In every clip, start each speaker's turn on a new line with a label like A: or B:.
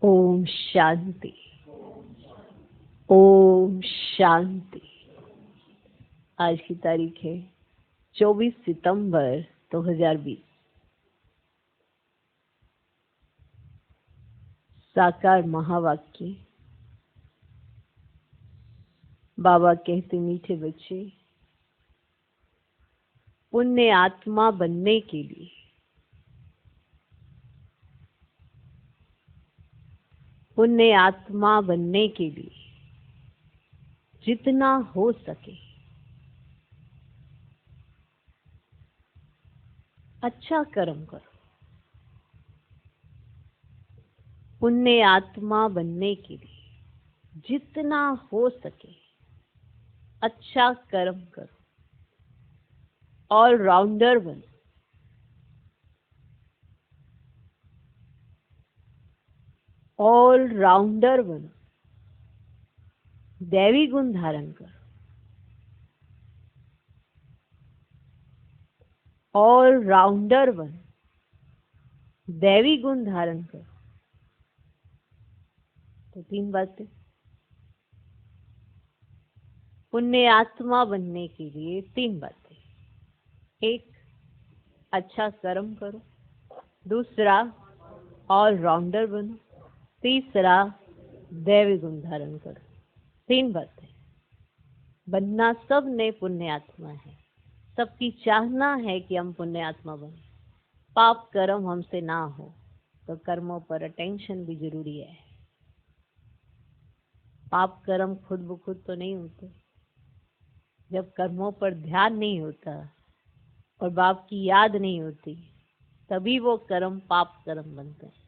A: ओम शांति। ओम शांति। आज की तारीख है 24 सितंबर 2020। साकार महावाक्य। बाबा कहते, मीठे बच्चे, पुण्य आत्मा बनने के लिए जितना हो सके अच्छा कर्म करो। पुण्य आत्मा बनने के लिए जितना हो सके अच्छा कर्म करो। ऑलराउंडर बनो। ऑलराउंडर बनो। दैवी गुण धारण करो। ऑलराउंडर बनो। दैवी गुण धारण करो। तो 3 बातें। पुण्य आत्मा बनने के लिए 3 बातें। 1, अच्छा कर्म करो। दूसरा, ऑलराउंडर बनो। तीसरा, दैवी गुण धारण करो। 3 बातें। बनना सब ने पुण्य आत्मा है। सबकी चाहना है कि हम पुण्य आत्मा बने। पाप कर्म हमसे ना हो तो कर्मों पर अटेंशन भी जरूरी है। पाप कर्म खुद ब खुद तो नहीं होते। जब कर्मों पर ध्यान नहीं होता और बाप की याद नहीं होती, तभी वो कर्म पाप कर्म बनते हैं।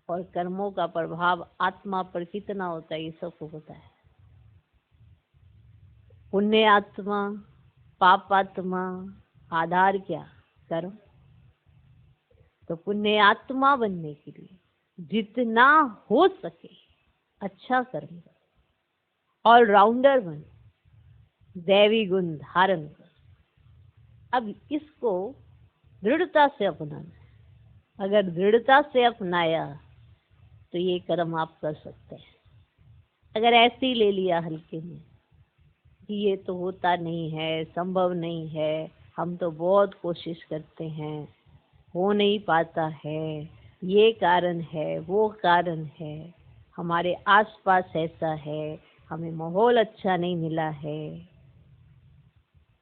A: और कर्मों का प्रभाव आत्मा पर कितना होता है, ये सबको पता है। पुण्य आत्मा, पाप आत्मा, आधार क्या? कर्म। तो पुण्य आत्मा बनने के लिए जितना हो सके अच्छा कर्म करो। ऑलराउंडर बनो। दैवी गुण धारण करो। अब इसको दृढ़ता से अपनाना है। अगर दृढ़ता से अपनाया तो ये कर्म आप कर सकते हैं। अगर ऐसे ही ले लिया हल्के में कि ये तो होता नहीं है, संभव नहीं है, हम तो बहुत कोशिश करते हैं, हो नहीं पाता है, ये कारण है, वो कारण है, हमारे आसपास ऐसा है, हमें माहौल अच्छा नहीं मिला है,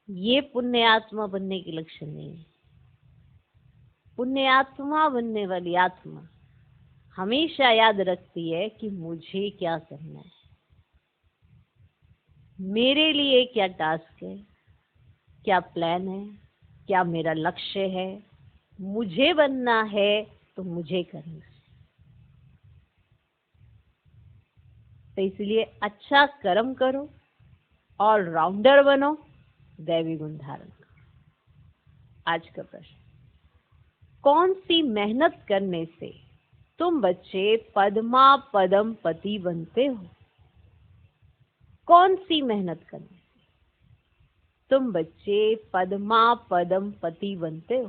A: ये पुण्य आत्मा बनने के लक्षण नहीं है। पुण्य आत्मा बनने वाली आत्मा हमेशा याद रखती है कि मुझे क्या करना है, मेरे लिए क्या टास्क है, क्या प्लान है, क्या मेरा लक्ष्य है, मुझे बनना है तो मुझे करना है। तो इसलिए अच्छा कर्म करो, ऑलराउंडर बनो, दैवी गुण धारण करो। आज का प्रश्न, कौन सी मेहनत करने से तुम बच्चे पद्मा पदम पति बनते हो? कौन सी मेहनत करने से तुम बच्चे पद्मा पदम पति बनते हो?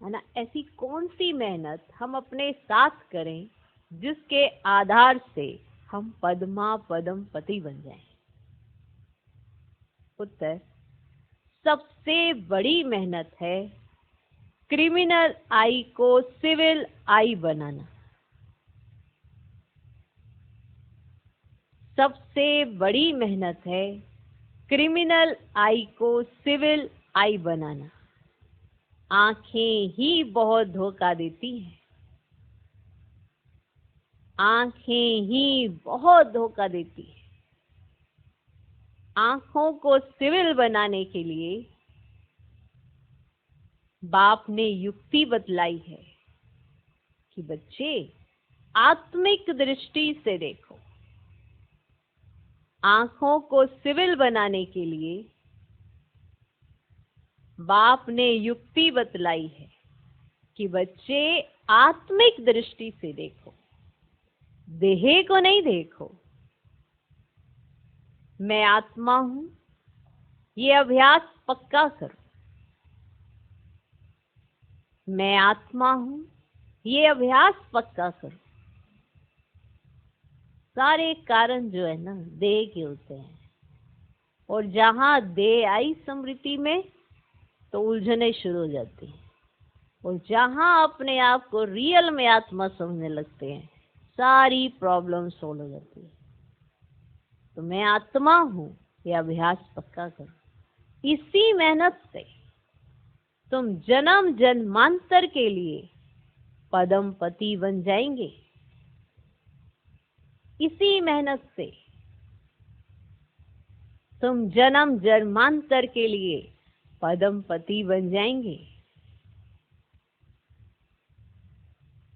A: है ना? ऐसी कौन सी मेहनत हम अपने साथ करें जिसके आधार से हम पद्मा पदम पति बन जाएं? उत्तर, सबसे बड़ी मेहनत है क्रिमिनल आई को सिविल आई बनाना। सबसे बड़ी मेहनत है क्रिमिनल आई को सिविल आई बनाना। आंखें ही बहुत धोखा देती हैं। आंखें ही बहुत धोखा देती हैं। आंखों को सिविल बनाने के लिए बाप ने युक्ति बतलाई है कि बच्चे आत्मिक दृष्टि से देखो। आंखों को सिविल बनाने के लिए बाप ने युक्ति बतलाई है कि बच्चे आत्मिक दृष्टि से देखो, देह को नहीं देखो। मैं आत्मा हूं, ये अभ्यास पक्का करो। मैं आत्मा हूं, ये अभ्यास पक्का करो। सारे कारण जो है ना देह के होते हैं, और जहाँ देह आई स्मृति में तो उलझने शुरू हो जाती हैं, और जहाँ अपने आप को रियल में आत्मा समझने लगते हैं सारी प्रॉब्लम सोल्व हो जाती है। तो मैं आत्मा हूँ ये अभ्यास पक्का करो। इसी मेहनत से तुम जन्म जन्मांतर के लिए पदम पति बन जाएंगे। इसी मेहनत से तुम जन्म जन्मांतर के लिए पदम पति बन जाएंगे।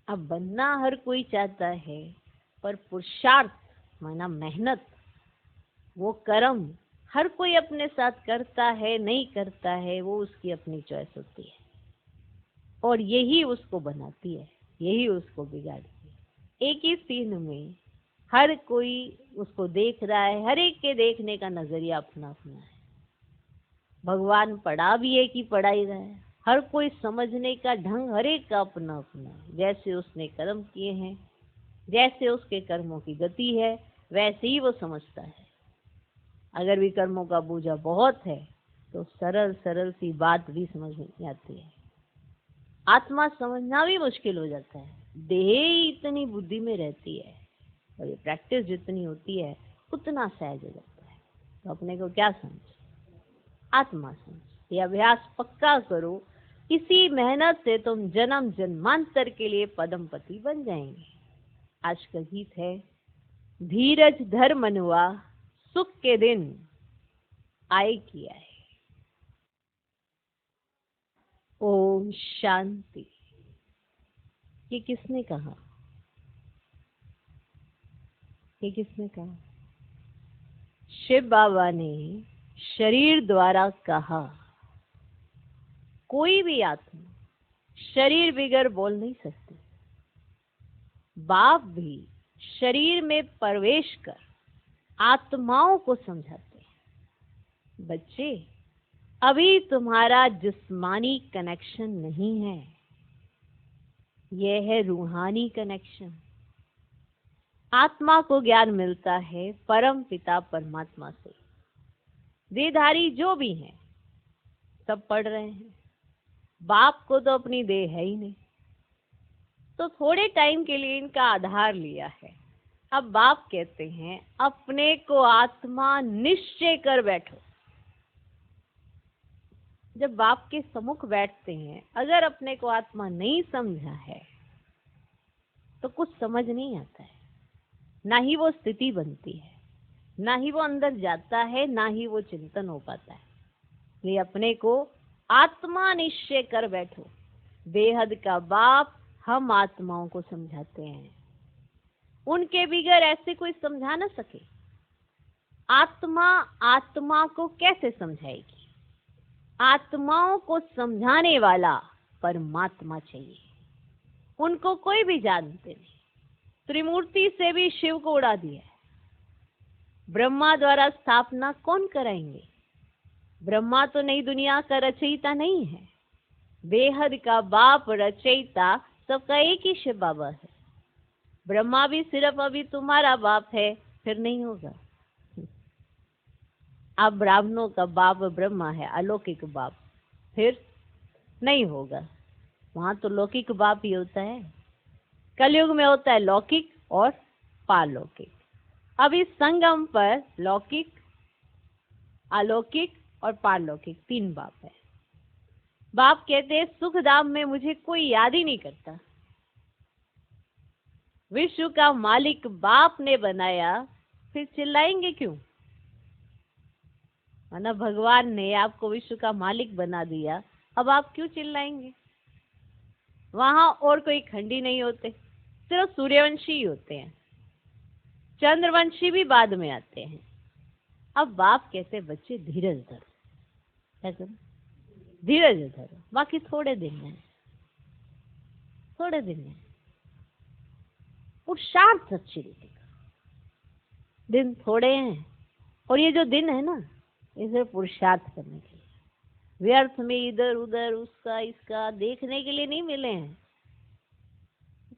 A: अब बनना हर कोई चाहता है, पर पुरुषार्थ माना मेहनत, वो कर्म हर कोई अपने साथ करता है नहीं करता है, वो उसकी अपनी चॉइस होती है, और यही उसको बनाती है, यही उसको बिगाड़ती है। एक ही सीन में हर कोई उसको देख रहा है, हर एक के देखने का नजरिया अपना अपना है। भगवान पढ़ा भी एक ही पढ़ा ही रहा है, हर कोई समझने का ढंग हर एक का अपना अपना है। जैसे उसने कर्म किए हैं, जैसे उसके कर्मों की गति है, वैसे ही वो समझता है। अगर भी कर्मों का बोझा बहुत है तो सरल सरल सी बात भी समझ नहीं आती है। आत्मा समझना भी मुश्किल हो जाता है, देह इतनी बुद्धि में रहती है, और ये प्रैक्टिस जितनी होती है उतना सहज हो जाता है। तो अपने को क्या समझ, आत्मा समझ। ये अभ्यास पक्का करो, इसी मेहनत से तुम जन्म जन्मांतर के लिए पदम पति बन जाएंगे। आज का गीत है, धीरज धर मनुआ सुख के दिन आए किया है। ओम शांति। ये किसने कहा? ये किसने कहा? शिव बाबा ने शरीर द्वारा कहा। कोई भी आत्मा शरीर बिगर बोल नहीं सकती। बाप भी शरीर में प्रवेश कर आत्माओं को समझाते हैं, बच्चे अभी तुम्हारा जिस्मानी कनेक्शन नहीं है, यह है रूहानी कनेक्शन। आत्मा को ज्ञान मिलता है परम पिता परमात्मा से। देहधारी जो भी हैं सब पढ़ रहे हैं, बाप को तो अपनी देह है ही नहीं, तो थोड़े टाइम के लिए इनका आधार लिया है। अब बाप कहते हैं अपने को आत्मा निश्चय कर बैठो। जब बाप के सम्मुख बैठते हैं, अगर अपने को आत्मा नहीं समझा है तो कुछ समझ नहीं आता है, ना ही वो स्थिति बनती है, ना ही वो अंदर जाता है, ना ही वो चिंतन हो पाता है। ये अपने को आत्मा निश्चय कर बैठो। बेहद का बाप हम आत्माओं को समझाते हैं, उनके बिगर ऐसे कोई समझा ना सके। आत्मा आत्मा को कैसे समझाएगी? आत्माओं को समझाने वाला परमात्मा चाहिए, उनको कोई भी जानते नहीं। त्रिमूर्ति से भी शिव को उड़ा दिया है। ब्रह्मा द्वारा स्थापना कौन कराएंगे? ब्रह्मा तो नई दुनिया का रचयिता नहीं है, बेहद का बाप रचयिता सबका एक ही शिव बाबा है। ब्रह्मा भी सिर्फ अभी तुम्हारा बाप है, फिर नहीं होगा। अब ब्राह्मणों का बाप ब्रह्मा है, अलौकिक बाप, फिर नहीं होगा। वहां तो लौकिक बाप ही होता है। कलयुग में होता है लौकिक और पारलौकिक। अब इस संगम पर लौकिक, अलौकिक और पारलौकिक तीन बाप है। बाप कहते हैं सुख धाम में मुझे कोई याद ही नहीं करता। विश्व का मालिक बाप ने बनाया, फिर चिल्लाएंगे क्यों? माना भगवान ने आपको विश्व का मालिक बना दिया, अब आप क्यों चिल्लाएंगे? वहां और कोई खंडी नहीं होते, सिर्फ सूर्यवंशी ही होते हैं, चंद्रवंशी भी बाद में आते हैं। अब बाप कहते बच्चे धीरज धरो, क्या करो? धीरज धरो, बाकी थोड़े दिन है, थोड़े दिन है। पुरुषार्थ सच्ची रीति करो। दिन थोड़े हैं, और ये जो दिन है ना, इसे पुरुषार्थ करने के लिए, व्यर्थ में इधर उधर उसका इसका देखने के लिए नहीं मिले हैं,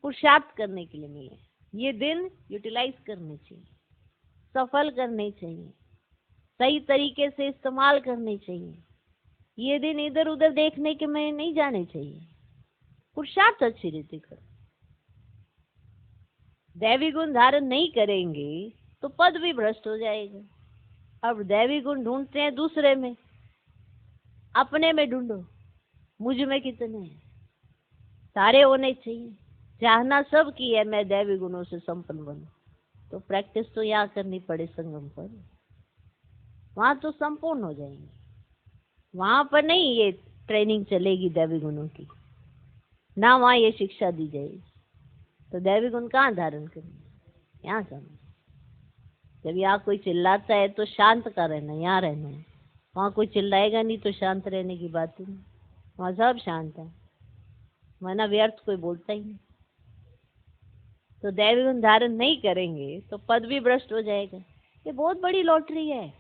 A: पुरुषार्थ करने के लिए मिले। ये दिन यूटिलाइज करने चाहिए, सफल करने चाहिए, सही तरीके से इस्तेमाल करने चाहिए। ये दिन इधर उधर देखने के में नहीं जाने चाहिए। पुरुषार्थ अच्छी रीति करो। दैवी गुण धारण नहीं करेंगे तो पद भी भ्रष्ट हो जाएगा। अब दैवी गुण ढूंढते हैं दूसरे में, अपने में ढूंढो। मुझ में कितने हैं? सारे होने चाहिए। चाहना सब की है मैं दैवी गुणों से संपन्न बनूं, तो प्रैक्टिस तो यहाँ करनी पड़े संगम पर। वहां तो संपूर्ण हो जाएंगे। वहां पर नहीं ये ट्रेनिंग चलेगी दैवी गुणों की, ना वहां ये शिक्षा दी जाएगी। तो दैवी गुण कहाँ धारण करेंगे? यहाँ करना। जब यहाँ कोई चिल्लाता है तो शांत का रहना, यहाँ रहना है। वहां कोई चिल्लाएगा नहीं तो शांत रहने की बात ही नहीं। वहां सब शांत है, वरना व्यर्थ कोई बोलता ही नहीं। तो दैवी गुण धारण नहीं करेंगे तो पद भी भ्रष्ट हो जाएगा। ये बहुत बड़ी लॉटरी है।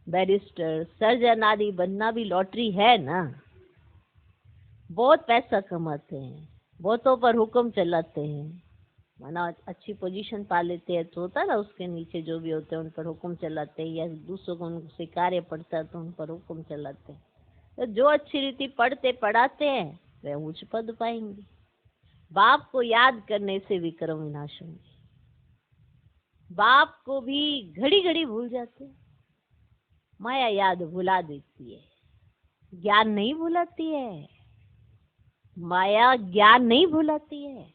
A: बैरिस्टर, सर्जन आदि बनना भी लॉटरी है ना। बहुत पैसा कमाते हैं, बहुतों पर हुक्म चलाते हैं, माना अच्छी पोजीशन पा लेते हैं तो होता है ना, उसके नीचे जो भी होते हैं उन पर हुक्म चलाते हैं, या दूसरों को उनसे कार्य पड़ता है तो उन पर हुक्म चलाते हैं। तो जो अच्छी रीति पढ़ते पढ़ाते हैं वे उच्च पद पाएंगे। बाप को याद करने से विक्रम विनाश होंगे। बाप को भी घड़ी घड़ी भूल जाते हैं। माया याद भुला देती है, ज्ञान नहीं भुलाती है। माया ज्ञान नहीं भुलाती है।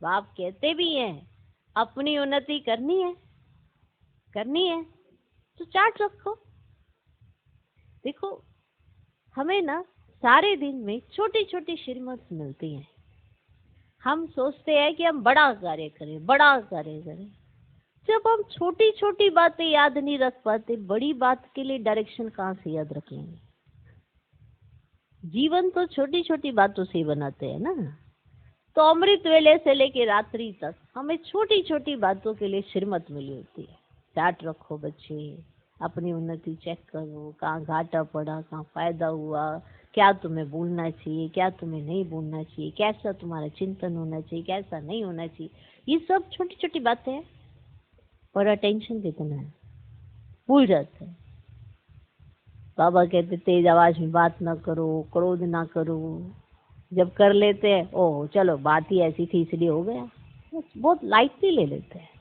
A: बाप कहते भी हैं अपनी उन्नति करनी है तो चार्ट रखो। देखो, हमें ना सारे दिन में छोटी छोटी श्रीमत मिलती है। हम सोचते हैं कि हम बड़ा कार्य करें। जब हम छोटी छोटी बातें याद नहीं रख पाते, बड़ी बात के लिए डायरेक्शन कहाँ से याद रख लेंगे? जीवन तो छोटी छोटी बातों से ही बनाते हैं ना। तो अमृत वेले से लेके रात्रि तक हमें छोटी छोटी बातों के लिए श्रीमत मिली होती है। चार्ट रखो बच्चे, अपनी उन्नति चेक करो, कहाँ घाटा पड़ा, कहाँ फायदा हुआ, क्या तुम्हें बोलना चाहिए, क्या तुम्हें नहीं बोलना चाहिए, कैसा तुम्हारा चिंतन होना चाहिए, कैसा नहीं होना चाहिए। ये सब छोटी छोटी बातें हैं, पर अटेंशन कितना है, भूल जाते हैं। बाबा कहते तेज आवाज में बात ना करो, क्रोध ना करो। जब कर लेते हैं, ओह चलो बात ही ऐसी थी इसलिए हो गया, बहुत लाइटली ले लेते हैं।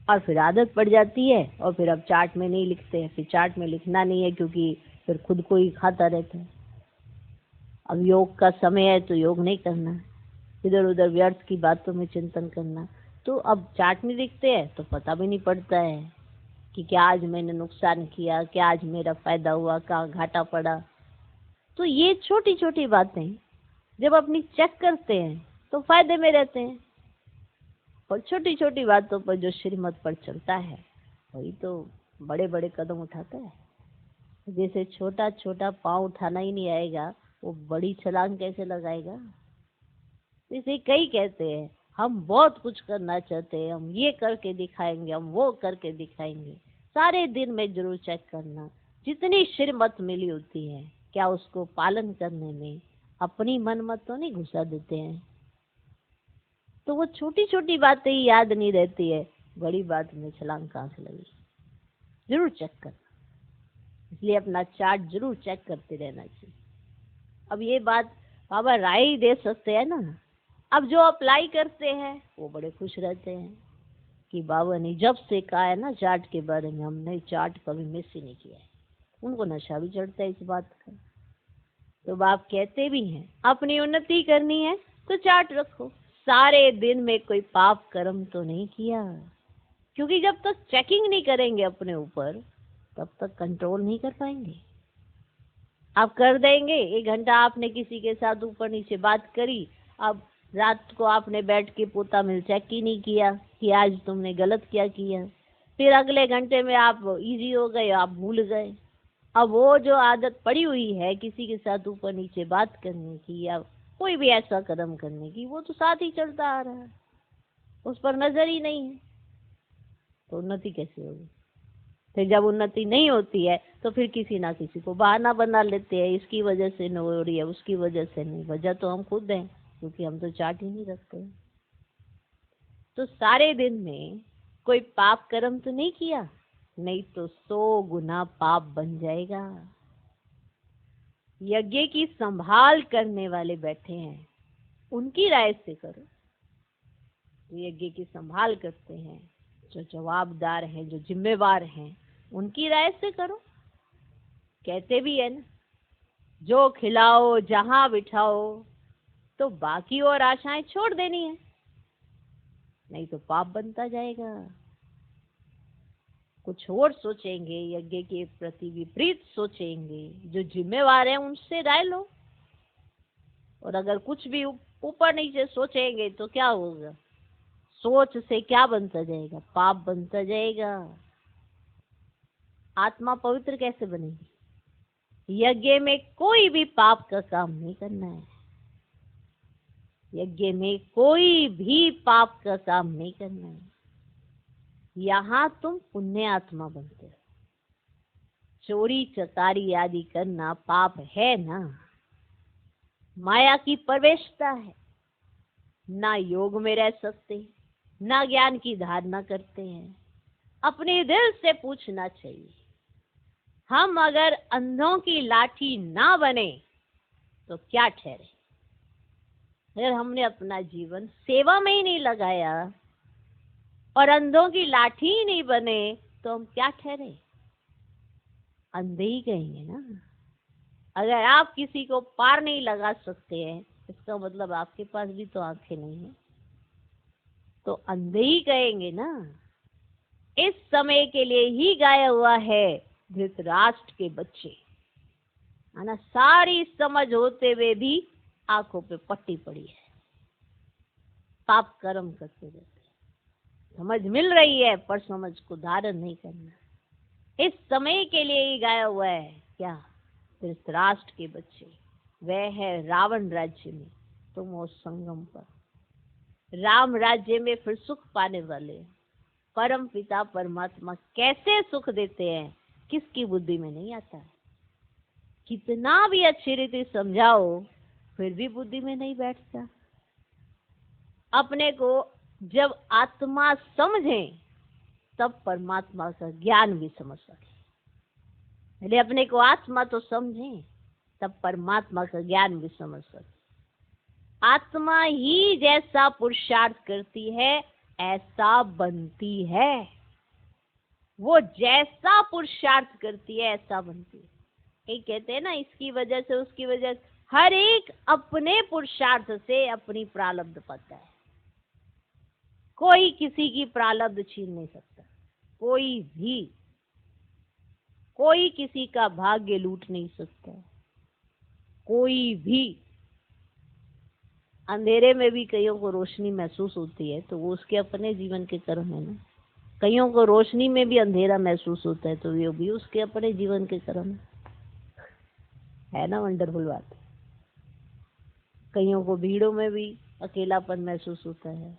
A: और फिर आदत पड़ जाती है, और फिर अब चार्ट में नहीं लिखते हैं। फिर चार्ट में लिखना नहीं है, क्योंकि फिर खुद को ही खाता रहता है। अब योग का समय है तो योग नहीं करना, इधर उधर व्यर्थ की बातों में चिंतन करना। तो अब चार्ट में लिखते हैं तो पता भी नहीं पड़ता है कि क्या आज मैंने नुकसान किया, क्या आज मेरा फायदा हुआ, क्या घाटा पड़ा। तो ये छोटी छोटी बातें जब अपनी चेक करते हैं तो फायदे में रहते हैं। और छोटी छोटी बातों पर जो श्रीमत पर चलता है वही तो बड़े बड़े कदम उठाता है। जैसे छोटा छोटा पाँव उठाना ही नहीं आएगा, वो बड़ी छलांग कैसे लगाएगा? जैसे कई कहते हैं हम बहुत कुछ करना चाहते हैं, हम ये करके दिखाएंगे, हम वो करके दिखाएंगे। सारे दिन में जरूर चेक करना, जितनी श्रीमत मिली होती है क्या उसको पालन करने में अपनी मन मत तो नहीं घुसा देते हैं। तो वो छोटी छोटी बातें ही याद नहीं रहती है, बड़ी बात में छलांग कहाँ से लगी? जरूर चेक करना। इसलिए अपना चार्ट जरूर चेक करते रहना चाहिए। अब ये बात बाबा राय ही दे सकते हैं ना। अब जो अप्लाई करते हैं वो बड़े खुश रहते हैं कि बाबा ने जब से कहा है ना चार्ट के बारे में, हमने चार्ट कभी मिस ही नहीं किया है। उनको नशा भी चढ़ता है इस बात का। तो बाप कहते भी हैं अपनी उन्नति करनी है तो चार्ट रखो। सारे दिन में कोई पाप कर्म तो नहीं किया, क्योंकि जब तक चेकिंग नहीं करेंगे अपने ऊपर तब तक कंट्रोल नहीं कर पाएंगे। आप कर देंगे, 1 घंटा आपने किसी के साथ ऊपर नीचे बात करी, अब रात को आपने बैठ के पोता मिल चेक ही नहीं किया कि आज तुमने गलत क्या किया। फिर अगले घंटे में आप इजी हो गए, आप भूल गए। अब वो जो आदत पड़ी हुई है किसी के साथ ऊपर नीचे बात करने की या कोई भी ऐसा कदम करने की, वो तो साथ ही चलता आ रहा है, उस पर नजर ही नहीं है। तो उन्नति कैसे होगी? फिर जब उन्नति नहीं होती है तो फिर किसी ना किसी को बहाना बना लेते हैं, इसकी वजह से नहीं हो रही है, उसकी वजह से नहीं। वजह तो हम खुद हैं, क्योंकि हम तो चार्ट ही नहीं रखते। तो सारे दिन में कोई पाप कर्म तो नहीं किया, नहीं तो 100 गुना पाप बन जाएगा। यज्ञ की संभाल करने वाले बैठे हैं, उनकी राय से करो। जो यज्ञ की संभाल करते हैं, जो जवाबदार हैं, जो जिम्मेवार हैं, उनकी राय से करो। कहते भी है ना, जो खिलाओ जहां बिठाओ, तो बाकी और आशाएं छोड़ देनी है, नहीं तो पाप बनता जाएगा। कुछ और सोचेंगे, यज्ञ के प्रति विपरीत सोचेंगे, जो जिम्मेवार हैं उनसे राय लो। और अगर कुछ भी ऊपर नीचे सोचेंगे तो क्या होगा? सोच से क्या बनता जाएगा? पाप बनता जाएगा। आत्मा पवित्र कैसे बनेगी? यज्ञ में कोई भी पाप का काम नहीं करना है। यज्ञ में कोई भी पाप का काम नहीं करना है। यहाँ तुम पुण्य आत्मा बनते हो। चोरी चकारी आदि करना पाप है ना, माया की प्रवेशता है। ना योग में रह सकते, ना ज्ञान की धारणा करते हैं। अपने दिल से पूछना चाहिए, हम अगर अंधों की लाठी ना बने तो क्या ठहरे? अगर हमने अपना जीवन सेवा में ही नहीं लगाया और अंधों की लाठी ही नहीं बने तो हम क्या ठहरे? अंधे ही कहेंगे ना। अगर आप किसी को पार नहीं लगा सकते हैं, इसका मतलब आपके पास भी तो आंखें नहीं है, तो अंधे ही कहेंगे ना। इस समय के लिए ही गाया हुआ है धृतराष्ट्र के बच्चे, है ना। सारी समझ होते हुए भी आंखों पे पट्टी पड़ी है, पाप कर्म करते रहते। समझ मिल रही है पर समझ को धारण नहीं करना। इस समय के लिए ही गाया हुआ है क्या? धृतराष्ट्र के बच्चे, वह है रावण राज्य में, तुम हो संगम पर। राम राज्य में फिर सुख पाने वाले परम पिता परमात्मा कैसे सुख देते हैं, किसकी बुद्धि में नहीं आता है। कितना भी अच्छी रीति समझाओ फिर भी बुद्धि में नहीं बैठता। अपने को जब आत्मा समझें तब परमात्मा का ज्ञान भी समझ सके। पहले अपने को आत्मा तो समझें, तब परमात्मा का ज्ञान भी समझ सके। आत्मा ही जैसा पुरुषार्थ करती है ऐसा बनती है। वो जैसा पुरुषार्थ करती है ऐसा बनती है। एक कहते हैं ना, इसकी वजह से उसकी वजह से, हर एक अपने पुरुषार्थ से अपनी प्रारब्ध पाता है। कोई किसी की प्रारब्ध छीन नहीं सकता, कोई भी। कोई किसी का भाग्य लूट नहीं सकता, कोई भी। अंधेरे में भी कईयों को रोशनी महसूस होती है तो वो उसके अपने जीवन के कर्म है ना। कईयों को रोशनी में भी अंधेरा महसूस होता है तो वो भी उसके अपने जीवन के कर्म है ना। वंडरफुल बात। कईयों को भीड़ों में भी अकेलापन महसूस होता है,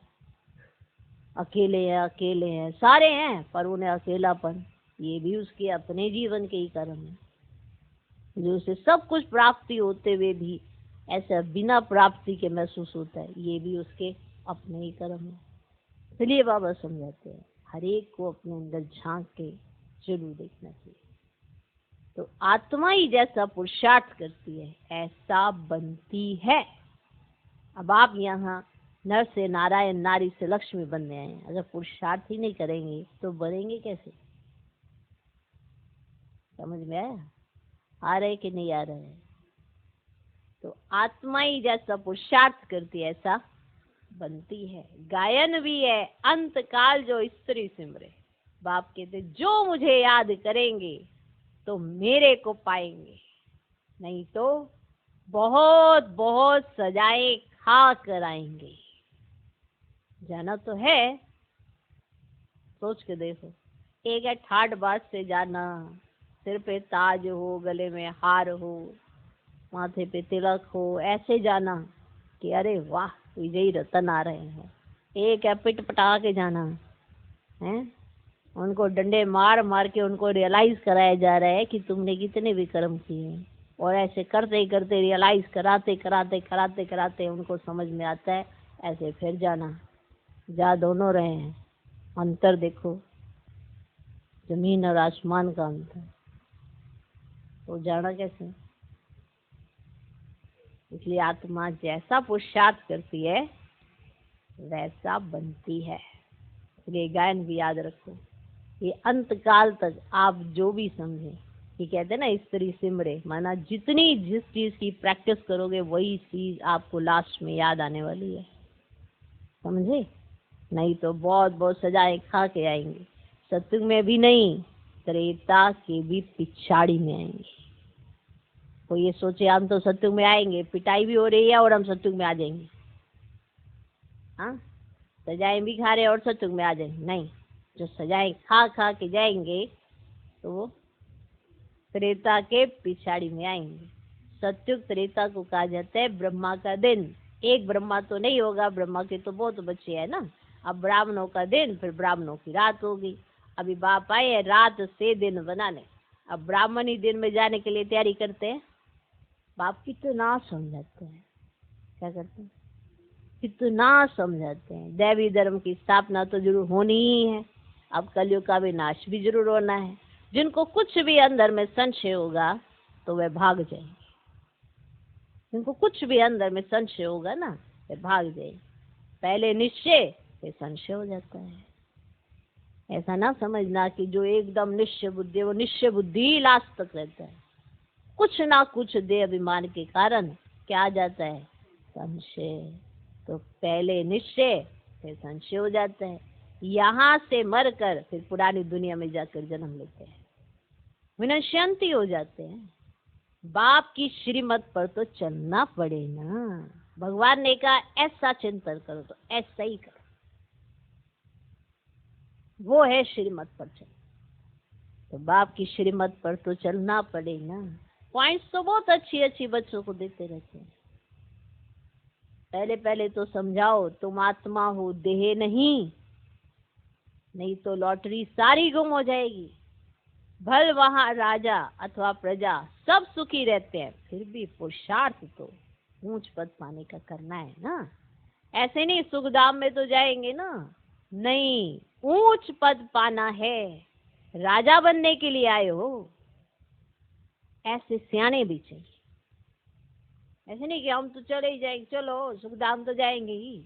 A: अकेले हैं, सारे हैं पर उन्हें अकेलापन, ये भी उसके अपने जीवन के ही कर्म है। जो उसे सब कुछ प्राप्ति होते हुए भी ऐसा बिना प्राप्ति के महसूस होता है, ये भी उसके अपने ही कर्म है। इसलिए बाबा समझाते हैं हर एक को अपने अंदर झांक के जरूर देखना चाहिए। तो आत्मा ही जैसा पुरुषार्थ करती है ऐसा बनती है। अब आप यहाँ नर से नारायण, नारी से लक्ष्मी बनने आए हैं। अगर पुरुषार्थ ही नहीं करेंगे तो बनेंगे कैसे? समझ में आया? आ रहे कि नहीं आ रहे? तो आत्मा ही जैसा पुरुषार्थ करती है ऐसा बनती है। गायन भी है, अंत काल जो स्त्री सिमरे। बाप कहते जो मुझे याद करेंगे तो मेरे को पाएंगे, नहीं तो बहुत बहुत सजाएं खा कर आएंगे। जाना तो है, सोच के देखो। एक है ठाट बाट से जाना, सिर पे ताज हो, गले में हार हो, माथे पे तिलक हो, ऐसे जाना कि अरे वाह विजयी रतन आ रहे हैं। एक है पिट पटा के जाना है, उनको डंडे मार मार के उनको रियलाइज कराया जा रहा है कि तुमने कितने विक्रम किए हैं। और ऐसे करते करते रियलाइज कराते कराते कराते कराते उनको समझ में आता है, ऐसे फिर जाना। जहाँ दोनों रहे हैं, अंतर देखो, जमीन और आसमान का अंतर, वो जाना कैसे? इसलिए आत्मा जैसा पुरुषार्थ करती है वैसा बनती है। इसलिए गायन भी याद रखो, ये अंत काल तक आप जो भी समझे, ये कहते हैं ना स्त्री सिमरे, माना जितनी जिस चीज की प्रैक्टिस करोगे वही चीज आपको लास्ट में याद आने वाली है, समझे? नहीं तो बहुत बहुत सजाएं खा के आएंगे, सत्युग में भी नहीं, त्रेता के भी पिछाड़ी में आएंगे। तो ये सोचे हम तो सत्युग में आएंगे, पिटाई भी हो रही है और हम सत्युग में आ जाएंगे, हाँ, सजाएं भी खा रहे और सत्युग में आ जाएंगे, नहीं, जो सजाएं खा खा के जाएंगे तो वो त्रेता के पिछाड़ी में आएंगे। सत्युग त्रेता को कहा जाता है ब्रह्मा का दिन। एक ब्रह्मा तो नहीं होगा, ब्रह्मा के तो बहुत बच्चे हैं ना। अब ब्राह्मणों का दिन, फिर ब्राह्मणों की रात होगी। अभी बाप आए हैं रात से दिन बनाने, अब ब्राह्मणी दिन में जाने के लिए तैयारी करते हैं। बाप कितना समझाते हैं, क्या करते हैं, कितना समझाते हैं। दैवी धर्म की स्थापना तो जरूर होनी ही है, अब कलयुग का विनाश भी जरूर होना है। जिनको कुछ भी अंदर में संशय होगा तो वह भाग जाएंगे, जिनको कुछ भी अंदर में संशय होगा ना वे भाग जाएंगे। पहले निश्चय फिर संशय हो जाता है। ऐसा ना समझना कि जो एकदम निश्चय बुद्धि, वो निश्चय बुद्धि ही लास्ट तक रहता है। कुछ ना कुछ देह अभिमान के कारण क्या आ जाता है, संशय। तो पहले निश्चय फिर संशय हो जाता है। यहाँ से मरकर फिर पुरानी दुनिया में जाकर जन्म लेते हैं, विनश्यंती हो जाते हैं। बाप की श्रीमत पर तो चलना पड़े ना। भगवान ने कहा ऐसा चिंतन करो तो ऐसा ही करो, वो है श्रीमत पर चल। तो बाप की श्रीमत पर तो चलना पड़े ना। पॉइंट्स तो बहुत अच्छी अच्छी बच्चों को देते रहते हैं। पहले पहले तो समझाओ तुम आत्मा हो, देह नहीं, नहीं तो लॉटरी सारी गुम हो जाएगी। भल वहां राजा अथवा प्रजा सब सुखी रहते हैं, फिर भी पुरुषार्थ तो ऊंच पद पाने का करना है ना। ऐसे नहीं सुखधाम में तो जाएंगे ना, नहीं, ऊंच पद पाना है। राजा बनने के लिए आए हो, ऐसे सियाने भी चाहिए। ऐसे नहीं कि हम तो चले ही जाएंगे, चलो सुखधाम तो जाएंगे ही।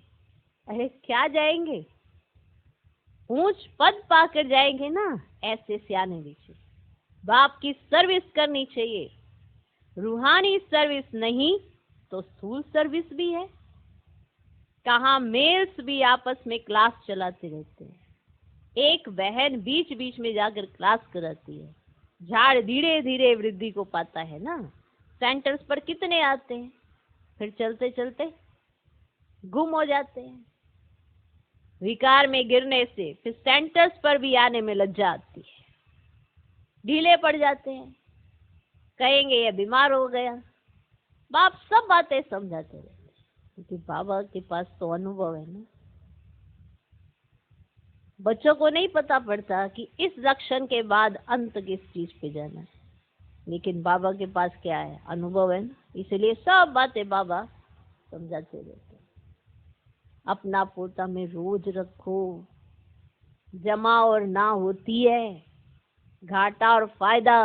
A: अरे क्या जाएंगे, ऊंच पद पाकर जाएंगे ना, ऐसे सियाने भी चाहिए। बाप की सर्विस करनी चाहिए, रूहानी सर्विस नहीं तो स्थूल सर्विस भी है। कहाँ मेल्स भी आपस में क्लास चलाते रहते हैं, एक बहन बीच बीच में जाकर क्लास कराती है। झाड़ धीरे धीरे वृद्धि को पाता है ना। सेंटर्स पर कितने आते हैं, फिर चलते चलते गुम हो जाते हैं। विकार में गिरने से फिर सेंटर्स पर भी आने में लज्जा आती है, ढीले पड़ जाते हैं, कहेंगे ये बीमार हो गया। बाप सब बातें समझाते रहते हैं, क्योंकि बाबा के पास तो अनुभव है ना। बच्चों को नहीं पता पड़ता कि इस लक्षण के बाद अंत किस चीज पे जाना है, लेकिन बाबा के पास क्या है, अनुभव है ना। इसलिए सब बातें बाबा समझाते रहते हैं। अपना पोता में रोज रखो, जमा और ना होती है, घाटा और फायदा।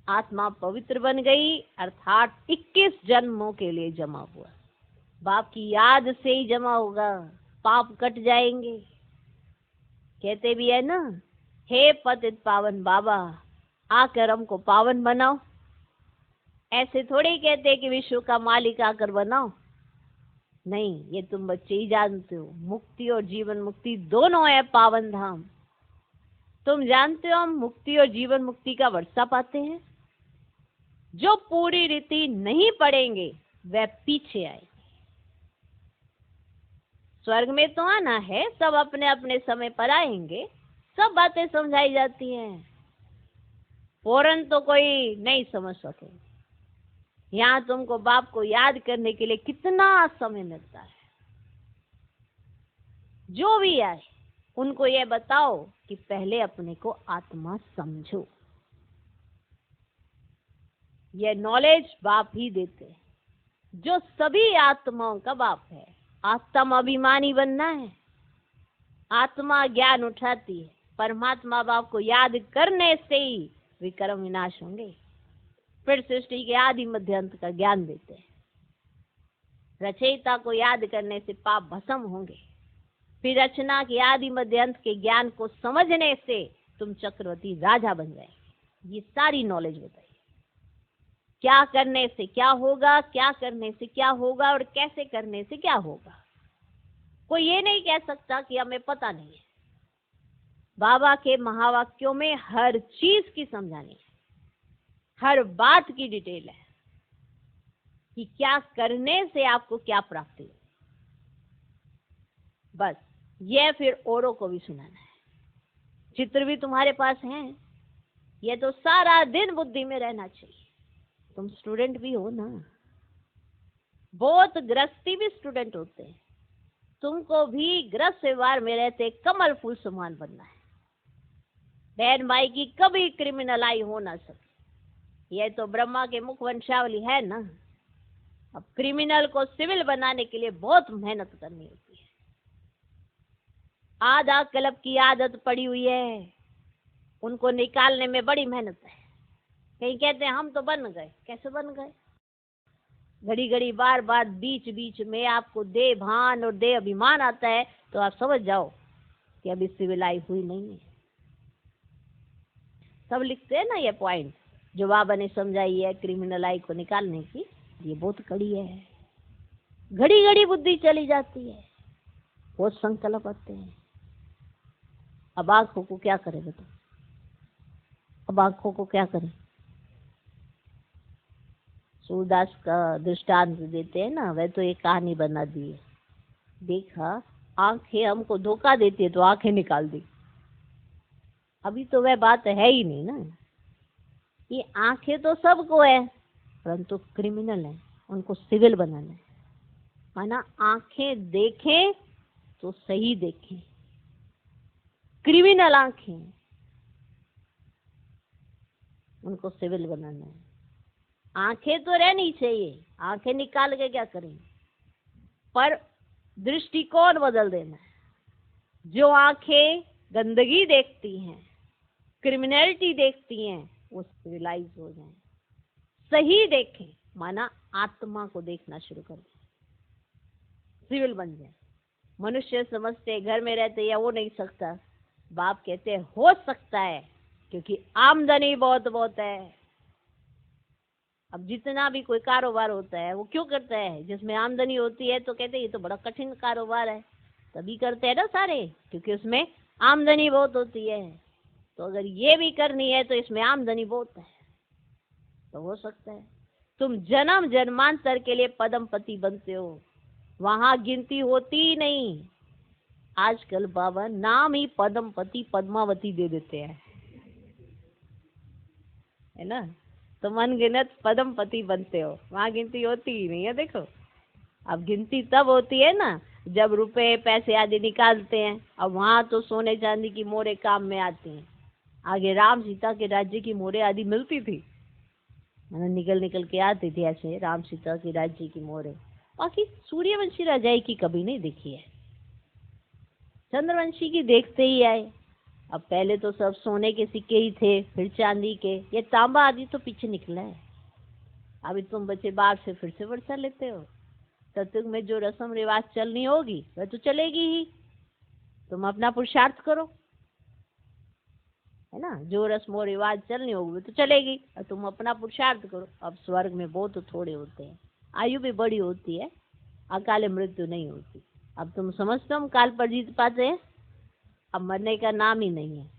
A: आत्मा पवित्र बन गई अर्थात 21 जन्मों के लिए जमा हुआ। बाप की याद से ही जमा होगा, पाप कट जाएंगे। कहते भी है ना, हे पतित पावन बाबा आकर हमको पावन बनाओ। ऐसे थोड़े ही कहते कि विश्व का मालिक आकर बनाओ, नहीं, ये तुम बच्चे ही जानते हो। मुक्ति और जीवन मुक्ति दोनों है पावन धाम। तुम जानते हो हम मुक्ति और जीवन मुक्ति का वर्षा पाते हैं। जो पूरी रीति नहीं पढ़ेंगे वह पीछे आए। स्वर्ग में तो आना है, सब अपने अपने समय पर आएंगे, सब बातें समझाई जाती हैं। फौरन तो कोई नहीं समझ सके। यहाँ तुमको बाप को याद करने के लिए कितना समय लगता है। जो भी आए उनको ये बताओ कि पहले अपने को आत्मा समझो। ये नॉलेज बाप ही देते हैं, जो सभी आत्माओं का बाप है। आत्म अभिमानी बनना है, आत्मा ज्ञान उठाती है, परमात्मा बाप को याद करने से ही विकर्म विनाश होंगे। फिर सृष्टि के आदि मध्य अंत का ज्ञान देते हैं। रचयिता को याद करने से पाप भस्म होंगे। फिर रचना के आदि मध्य अंत के ज्ञान को समझने से तुम चक्रवर्ती राजा बन जाएंगे। ये सारी नॉलेज बताइए, क्या करने से क्या होगा, क्या करने से क्या होगा और कैसे करने से क्या होगा। कोई ये नहीं कह सकता कि हमें पता नहीं है। बाबा के महावाक्यों में हर चीज की समझानी है, हर बात की डिटेल है कि क्या करने से आपको क्या प्राप्ति हो। बस ये फिर औरों को भी सुनाना है। चित्र भी तुम्हारे पास हैं, ये तो सारा दिन बुद्धि में रहना चाहिए। तुम स्टूडेंट भी हो ना, बहुत गृहस्थी भी स्टूडेंट होते हैं। तुमको भी गृहस्थ व्यवहार में रहते कमल फूल समान बनना है। बहन भाई की कभी क्रिमिनल आई हो ना सके। यह तो ब्रह्मा के मुख वंशावली है ना। अब क्रिमिनल को सिविल बनाने के लिए बहुत मेहनत करनी होती है। आधा क्लब की आदत पड़ी हुई है, उनको निकालने में बड़ी मेहनत है। कहीं कहते हैं हम तो बन गए। कैसे बन गए? घड़ी घड़ी बार बार बीच बीच में आपको देह भान और देह अभिमान आता है, तो आप समझ जाओ कि अभी सिविलाई हुई नहीं है। सब लिखते हैं ना ये पॉइंट जो बाबा ने समझाई है क्रिमिनल आई को निकालने की। ये बहुत कड़ी है। घड़ी घड़ी बुद्धि चली जाती है, बहुत संकल्प आते हैं। अब आंखों को क्या करे बताओ? अब आंखों को क्या करे? सूरदास का दृष्टांत देते हैं ना, वह तो एक कहानी बना दी है। देखा, आंखें हमको धोखा देती है तो आंखें निकाल दी। अभी तो वह बात है ही नहीं ना। ये आंखें तो सबको है, परंतु क्रिमिनल है, उनको सिविल बनाना है। माना आंखें देखें तो सही देखें। क्रिमिनल आंखें, उनको सिविल बनाना है। आंखें तो रहनी चाहिए, आंखें निकाल के क्या करेंगे, पर दृष्टिकोण बदल देना है। जो आंखें गंदगी देखती हैं, क्रिमिनलिटी देखती हैं, वो सिविलाइज हो जाए, सही देखें। माना आत्मा को देखना शुरू कर दें, सिविल बन जाए। मनुष्य समझते घर में रहते या वो नहीं सकता। बाप कहते हो सकता है, क्योंकि आमदनी बहुत बहुत है। अब जितना भी कोई कारोबार होता है वो क्यों करता है? जिसमें आमदनी होती है तो कहते हैं ये तो बड़ा कठिन कारोबार है, तभी करते हैं ना सारे, क्योंकि उसमें आमदनी बहुत होती है। तो अगर ये भी करनी है तो इसमें आमदनी बहुत है, तो हो सकता है तुम जन्म जन्मांतर के लिए पद्मपति बनते हो। वहां गिनती होती ही नहीं। आजकल बाबा नाम ही पद्मपति पद्मावती दे देते हैं, है ना। तो अनगिनत पद्मपति बनते हो, वहां गिनती होती ही नहीं है। देखो, अब गिनती तब होती है ना जब रुपए पैसे आदि निकालते हैं। अब वहां तो सोने चांदी की मोहरें काम में आती हैं। आगे राम सीता के राज्य की मोहरें आदि मिलती थी, मतलब निकल निकल के आती थी ऐसे राम सीता के राज्य की मोहरें। बाकी सूर्यवंशी राजाई की कभी नहीं देखी है, चंद्रवंशी की देखते ही आए। अब पहले तो सब सोने के सिक्के ही थे, फिर चांदी के, ये तांबा आदि तो पीछे निकला है। अभी तुम बच्चे बाप से फिर से वर्षा लेते हो। सत्युग में जो रस्म रिवाज चलनी होगी वह तो चलेगी ही, तुम अपना पुरुषार्थ करो, है ना। जो रस्म और रिवाज चलनी होगी वो तो चलेगी और तुम अपना पुरुषार्थ करो। अब स्वर्ग में बहुत थोड़े होते हैं, आयु भी बड़ी होती है, अकाल मृत्यु नहीं होती। अब तुम समझते हो हम काल पर जीत पाते हैं? अब मरने का नाम ही नहीं है।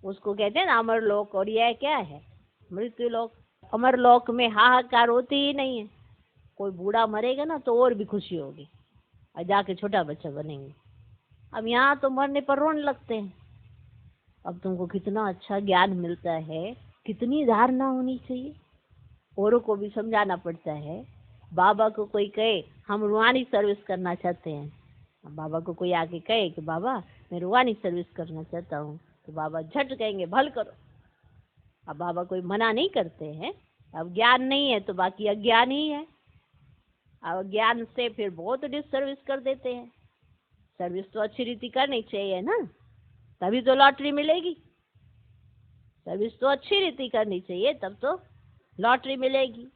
A: उसको कहते हैं ना अमर लोक, और यह क्या है? मृत्यु लोक। अमर लोक में हाहाकार होती ही नहीं है। कोई बूढ़ा मरेगा ना तो और भी खुशी होगी और जाके छोटा बच्चा बनेंगे। अब यहाँ तो मरने पर रोने लगते हैं। अब तुमको कितना अच्छा ज्ञान मिलता है, कितनी धारणा होनी चाहिए। औरों को भी समझाना पड़ता है। बाबा को कोई कहे हम रूहानी सर्विस करना चाहते हैं, अब बाबा को कोई आके कहे कि बाबा मैं रूहानी सर्विस करना चाहता हूँ, तो बाबा झट कहेंगे भल करो। अब बाबा कोई मना नहीं करते हैं। अब ज्ञान नहीं है तो बाकी अज्ञान ही है। अब ज्ञान से फिर बहुत डिसर्विस कर देते हैं। सर्विस तो अच्छी रीति करनी चाहिए ना, तभी तो लॉटरी मिलेगी। सर्विस तो अच्छी रीति करनी चाहिए, तब तो लॉटरी मिलेगी।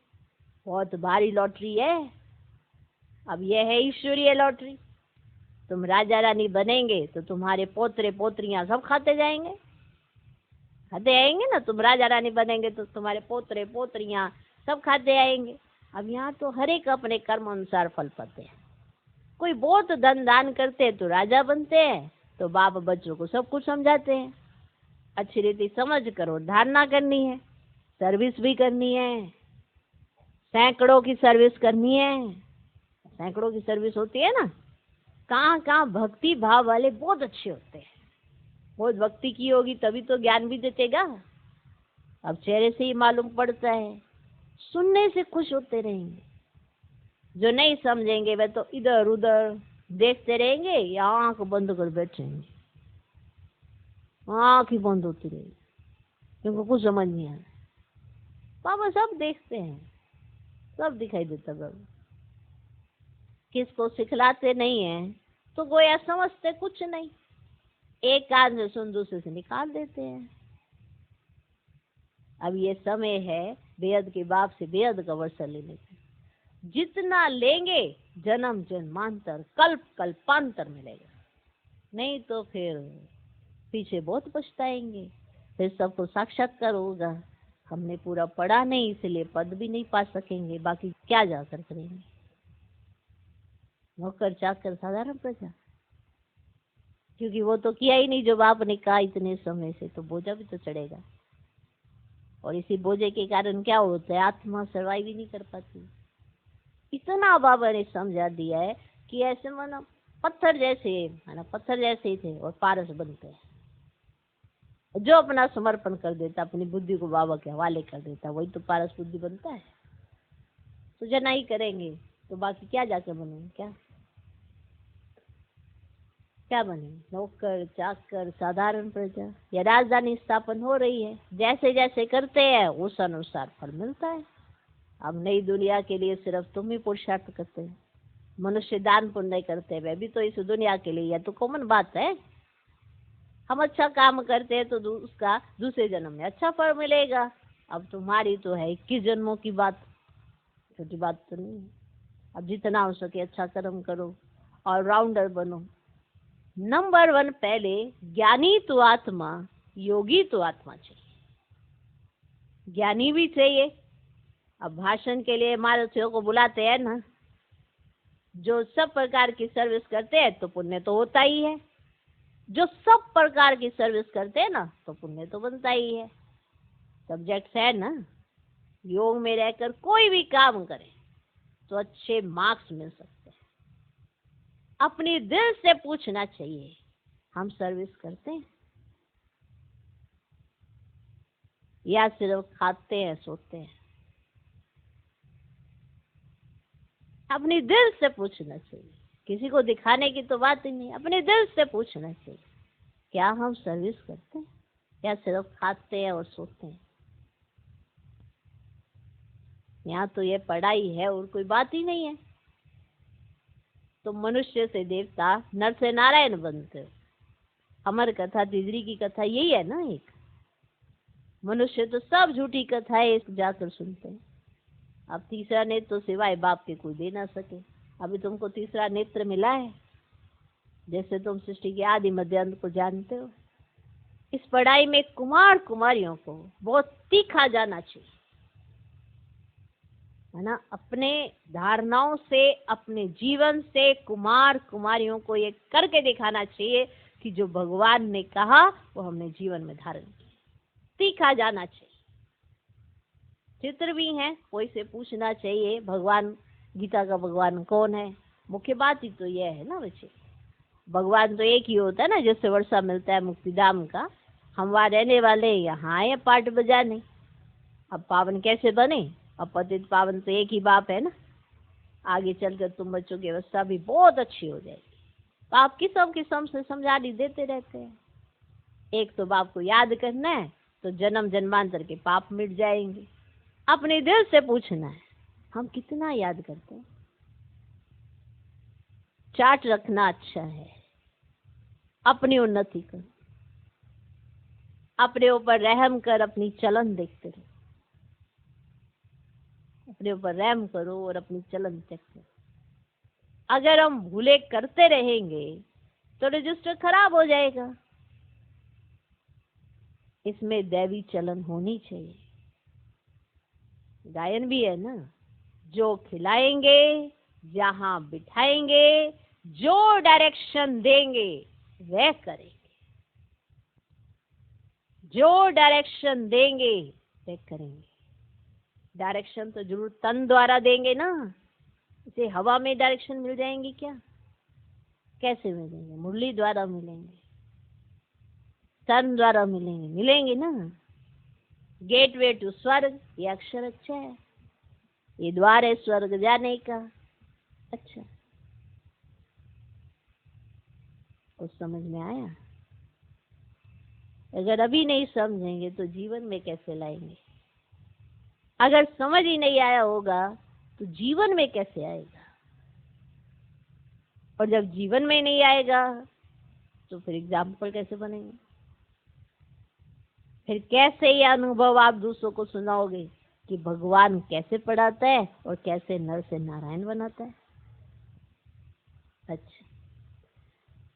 A: बहुत भारी लॉटरी है। अब यह है ईश्वरीय लॉटरी। तुम राजा रानी बनेंगे तो तुम्हारे पोतरे पोतरियां सब खाते जाएंगे, खाते आएंगे ना। तुम राजा रानी बनेंगे तो तुम्हारे पोतरे पोतरियां सब खाते आएंगे। अब यहाँ तो हर एक अपने कर्म अनुसार फल पाते हैं। कोई बहुत धन दान करते हैं तो राजा बनते हैं, तो बाप बच्चों को सब कुछ समझाते हैं। अच्छी रीति समझ करो, धारणा करनी है, सर्विस भी करनी है, सैकड़ों की सर्विस करनी है। सैकड़ों की सर्विस होती है ना। कहाँ कहाँ भक्ति भाव वाले बहुत अच्छे होते हैं। बहुत भक्ति की होगी तभी तो ज्ञान भी देतेगा। अब चेहरे से ही मालूम पड़ता है, सुनने से खुश होते रहेंगे। जो नहीं समझेंगे वे तो इधर उधर देखते रहेंगे या आंख बंद कर बैठेंगे, आंख ही बंद होती रहेगी, क्योंकि कुछ समझ नहीं आ रहा। बाबा सब देखते हैं, सब दिखाई देता बाबा। किसको सिखलाते नहीं है तो गोया समझते कुछ नहीं, एक कान से सुन दूसरे से निकाल देते हैं। अब ये समय है बेहद के बाप से बेहद का वर्षा लेने का। जितना लेंगे जन्म जन्मांतर कल्प कल्पांतर मिलेगा, नहीं तो फिर पीछे बहुत पछताएंगे। फिर सबको साक्षात्कार होगा। हमने पूरा पढ़ा नहीं इसलिए पद भी नहीं पा सकेंगे, बाकी क्या जाकर करेंगे। नौकर चाकर साधारण प्रजा, क्योंकि वो तो किया ही नहीं जो बाप ने कहा इतने समय से, तो बोझा भी तो चढ़ेगा। और इसी बोझे के कारण क्या होता है, आत्मा सर्वाइव ही नहीं कर पाती। इतना बाबा ने समझा दिया है कि ऐसे मानो पत्थर जैसे है ना, पत्थर जैसे ही थे और पारस बनते हैं। जो अपना समर्पण कर देता, अपनी बुद्धि को बाबा के हवाले कर देता, वही तो पारस बुद्धि बनता है। तो जना ही करेंगे तो बाकी क्या जाकर बनेंगे, क्या बने? नौकर चाकर साधारण प्रजा। या राजधानी स्थापन हो रही है, जैसे जैसे करते हैं उस अनुसार फल मिलता है। अब नई दुनिया के लिए सिर्फ तुम ही पुरुषार्थ करते हैं। मनुष्य दान पुण्य करते हैं, वे भी तो इस दुनिया के लिए, यह तो कॉमन बात है। हम अच्छा काम करते हैं तो उसका दूसरे जन्म में अच्छा फल मिलेगा। अब तुम्हारी तो है 21 जन्मों की बात, छोटी बात तो नहीं है। अब जितना हो सके अच्छा कर्म करो और राउंडर बनो। नंबर 1 पहले ज्ञानी तो आत्मा, योगी तो आत्मा चाहिए। ज्ञानी भी चाहिए। अब भाषण के लिए महारथियों को बुलाते हैं ना, जो सब प्रकार की सर्विस करते हैं तो पुण्य तो होता ही है। जो सब प्रकार की सर्विस करते हैं ना तो पुण्य तो बनता ही है। सब्जेक्ट है ना, योग में रहकर कोई भी काम करे तो अच्छे मार्क्स मिल सकते हैं। अपनी दिल से पूछना चाहिए, हम सर्विस करते हैं या सिर्फ खाते हैं सोते हैं? अपनी दिल से पूछना चाहिए। किसी को दिखाने की तो बात ही नहीं, अपने दिल से पूछना चाहिए, क्या हम सर्विस करते हैं या सिर्फ खाते हैं और सोते हैं? यहाँ तो ये पढ़ाई है और कोई बात ही नहीं है। तो मनुष्य से देवता, नर से नारायण बनते हो। अमर कथा तीसरी की कथा यही है ना। एक मनुष्य तो सब झूठी कथाएं जाकर सुनते हैं। अब तीसरा नेत्र तो सिवाय बाप के कोई दे ना सके। अभी तुमको तीसरा नेत्र मिला है, जैसे तुम सृष्टि के आदि मध्य अंत को जानते हो। इस पढ़ाई में कुमार कुमारियों को बहुत तीखा जाना चाहिए, है ना। अपने धारणाओं से, अपने जीवन से कुमार कुमारियों को ये करके दिखाना चाहिए कि जो भगवान ने कहा वो हमने जीवन में धारण किया। तीखा जाना चाहिए। चित्र भी हैं, कोई से पूछना चाहिए भगवान, गीता का भगवान कौन है। मुख्य बात ही तो यह है ना बच्चे, भगवान तो एक ही होता है ना, जिससे वर्षा मिलता है मुक्तिधाम का। हम वहाँ रहने वाले यहाँ आए पाठ बजाने। अब पावन कैसे बने? अब पतित पावन तो एक ही बाप है ना। आगे चलकर तुम बच्चों की अवस्था भी बहुत अच्छी हो जाएगी। बाप किस्म किस्म से समझानी देते रहते हैं। एक तो बाप को याद करना है तो जन्म जन्मांतर के पाप मिट जाएंगे। अपने दिल से पूछना है, हम कितना याद करते हैं। चार्ट रखना अच्छा है, अपनी उन्नति करो, अपने ऊपर रहम कर अपनी चलन देखते रहो, अपने ऊपर रहम करो और अपनी चलन चेक करो। अगर हम भूले करते रहेंगे तो रजिस्टर खराब हो जाएगा। इसमें दैवी चलन होनी चाहिए। गायन भी है ना, जो खिलाएंगे, जहां बिठाएंगे, जो डायरेक्शन देंगे वह करेंगे, जो डायरेक्शन देंगे वह करेंगे। डायरेक्शन तो जरूर तन द्वारा देंगे ना, इसे हवा में डायरेक्शन मिल जाएंगी क्या? कैसे मिलेंगे? मुरली द्वारा मिलेंगे, तन द्वारा मिलेंगे, मिलेंगे ना। गेटवे टू स्वर्ग, ये अक्षर अच्छा है, ये द्वार है स्वर्ग जाने का। अच्छा, कुछ समझ में आया? अगर अभी नहीं समझेंगे तो जीवन में कैसे लाएंगे? अगर समझ ही नहीं आया होगा तो जीवन में कैसे आएगा? और जब जीवन में नहीं आएगा तो फिर एग्जाम्पल कैसे बनेंगे? फिर कैसे ये अनुभव आप दूसरों को सुनाओगे कि भगवान कैसे पढ़ाता है और कैसे नर से नारायण बनाता है? अच्छा,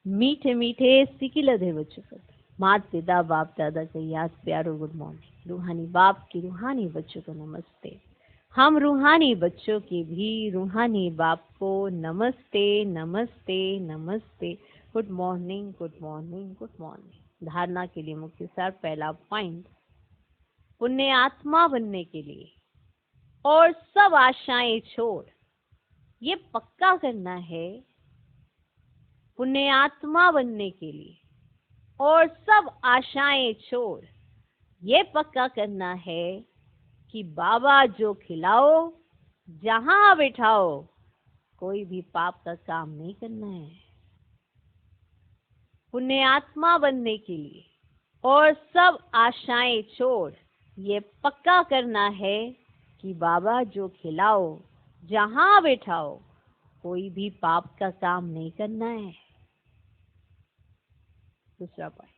A: मीठे मीठे सिकिलधे बच्चों को माता पिता बाप दादा के याद प्यारो गुड मॉर्निंग। रूहानी बाप की रूहानी बच्चों को नमस्ते। हम रूहानी बच्चों के भी रूहानी बाप को नमस्ते नमस्ते नमस्ते। Good morning good morning good morning. धारणा के लिए मुख्य सार, पहला पॉइंट, पुण्य आत्मा बनने के लिए और सब आशाएं छोड़ ये पक्का करना है, पुण्य आत्मा बनने के लिए और सब आशाएं छोड़ ये पक्का करना है कि बाबा जो खिलाओ, जहां बिठाओ, कोई भी पाप का काम नहीं करना है। पुण्य आत्मा बनने के लिए और सब आशाएं छोड़ ये पक्का करना है कि बाबा जो खिलाओ, जहां बिठाओ, कोई भी पाप का काम नहीं करना है। दूसरा पॉइंट,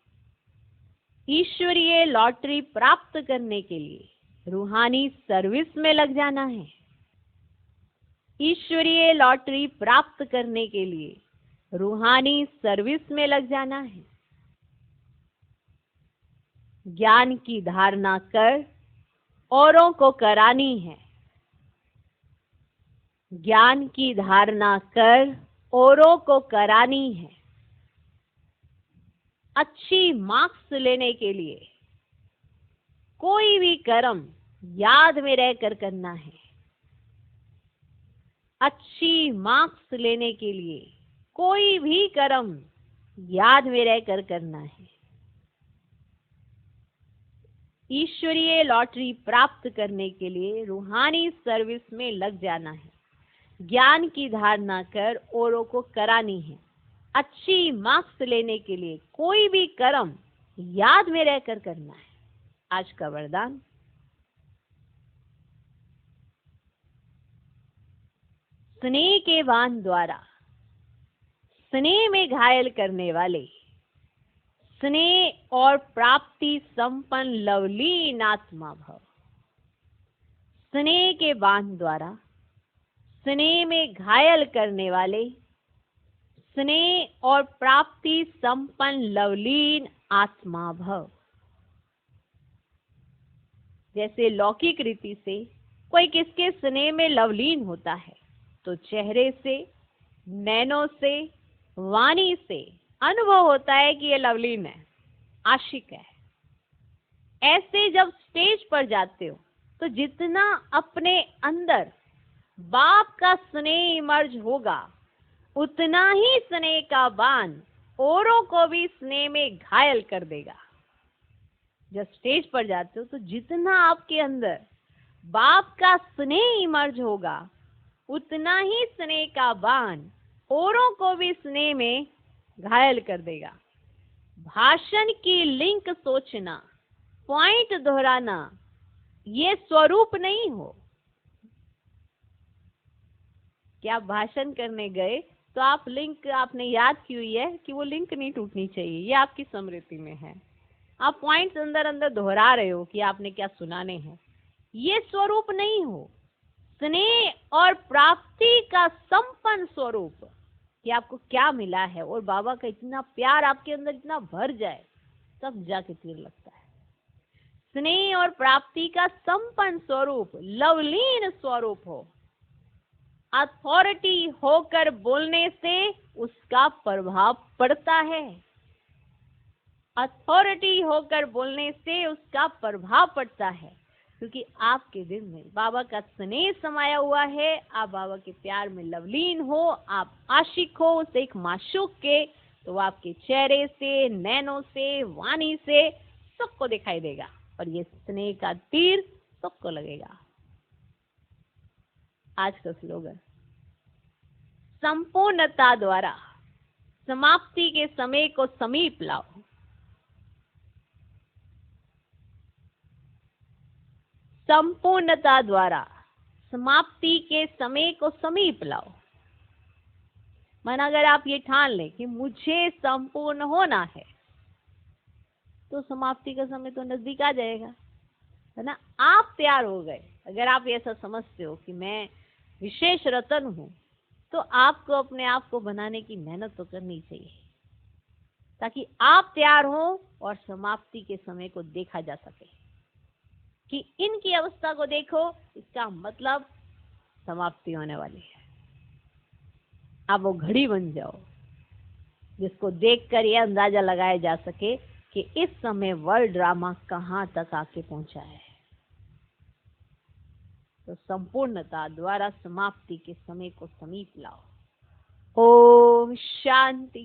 A: ईश्वरीय लॉटरी प्राप्त करने के लिए रूहानी सर्विस में लग जाना है। ईश्वरीय लॉटरी प्राप्त करने के लिए रूहानी सर्विस में लग जाना है। ज्ञान की धारणा कर औरों को करानी है। ज्ञान की धारणा कर औरों को करानी है। अच्छी मार्क्स लेने के लिए कोई भी कर्म याद में रहकर करना है। अच्छी मार्क्स लेने के लिए कोई भी कर्म याद में रहकर करना है। ईश्वरीय लॉटरी प्राप्त करने के लिए रूहानी सर्विस में लग जाना है। ज्ञान की धारणा कर औरों को करानी है। अच्छी मार्क्स लेने के लिए कोई भी कर्म याद में रहकर करना है। आज का वरदान, स्नेह के बाण द्वारा स्नेह में घायल करने वाले, स्नेह और प्राप्ति संपन्न लवलीन आत्मा भव। स्नेह के बाण द्वारा स्नेह में घायल करने वाले, स्नेह और प्राप्ति संपन्न लवलीन आत्मा भव। जैसे लौकिक रीति से कोई किसके स्नेह में लवलीन होता है तो चेहरे से, नैनों से, वाणी से अनुभव होता है कि ये लवलीन है, आशिक है। ऐसे जब स्टेज पर जाते हो तो जितना अपने अंदर बाप का स्नेह इमर्ज होगा, उतना ही स्नेह का बाण औरों को भी स्नेह में घायल कर देगा। जब स्टेज पर जाते हो तो जितना आपके अंदर बाप का स्नेह इमर्ज होगा, उतना ही स्नेह का बाण औरों को भी स्नेह में घायल कर देगा। भाषण की लिंक सोचना, पॉइंट दोहराना, ये स्वरूप नहीं हो। क्या भाषण करने गए तो आप लिंक आपने याद की हुई है कि वो लिंक नहीं टूटनी चाहिए, ये आपकी स्मृति में है। आप पॉइंट्स अंदर अंदर दोहरा रहे हो कि आपने क्या सुनाने हैं। ये स्वरूप नहीं हो स्नेह और प्राप्ति का संपन्न स्वरूप, कि आपको क्या मिला है और बाबा का इतना प्यार आपके अंदर इतना भर जाए तब जाके तीर लगता है। स्नेह और प्राप्ति का संपन्न स्वरूप, लवलीन स्वरूप हो, अथॉरिटी होकर बोलने से उसका प्रभाव पड़ता है। अथॉरिटी होकर बोलने से उसका प्रभाव पड़ता है, क्योंकि आपके दिल में बाबा का स्नेह समाया हुआ है, आप बाबा के प्यार में लवलीन हो, आप आशिक हो उस एक माशूक के, तो वो आपके चेहरे से, नैनों से, वाणी से सबको दिखाई देगा और ये स्नेह का तीर सबको लगेगा। आज का स्लोगन, संपूर्णता द्वारा समाप्ति के समय को समीप लाओ। संपूर्णता द्वारा समाप्ति के समय को समीप लाओ। मन अगर आप ये ठान लें कि मुझे संपूर्ण होना है, तो समाप्ति का समय तो नजदीक आ जाएगा, है ना। आप तैयार हो गए, अगर आप ऐसा समझते हो कि मैं विशेष रतन हूं, तो आपको अपने आप को बनाने की मेहनत तो करनी चाहिए, ताकि आप तैयार हो और समाप्ति के समय को देखा जा सके कि इनकी अवस्था को देखो, इसका मतलब समाप्ति होने वाली है। आप वो घड़ी बन जाओ जिसको देखकर यह अंदाजा लगाया जा सके कि इस समय वर्ल्ड ड्रामा कहां तक आके पहुंचा है। तो संपूर्णता द्वारा समाप्ति के समय को समीप लाओ। ओम शांति।